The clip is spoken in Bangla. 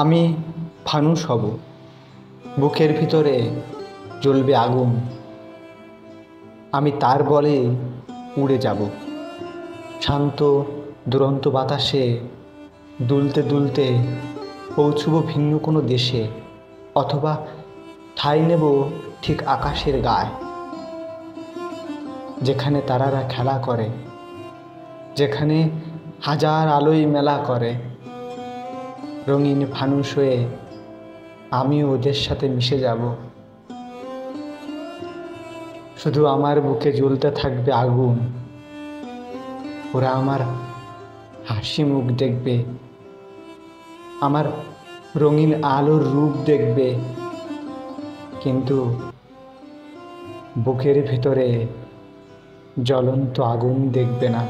আমি ফানুস হব, বুকের ভিতরে জ্বলবে আগুন। আমি তার বলে উড়ে যাব, শান্ত দুরন্ত বাতাসে দুলতে দুলতে পৌঁছব ভিন্ন কোনো দেশে, অথবা ঠাঁই নেব ঠিক আকাশের গায়ে, যেখানে তারারা খেলা করে, যেখানে হাজার আলোয় মেলা করে। রঙিন ফানুস হয়ে আমিও ওদের সাথে মিশে যাব। শুধু আমার বুকে জ্বলতে থাকবে আগুন, ওরা আমার হাসি মুখ দেখবে, আমার রঙিন আলোর রূপ দেখবে, কিন্তু বুকের ভিতরে জ্বলন্ত আগুন দেখবে না।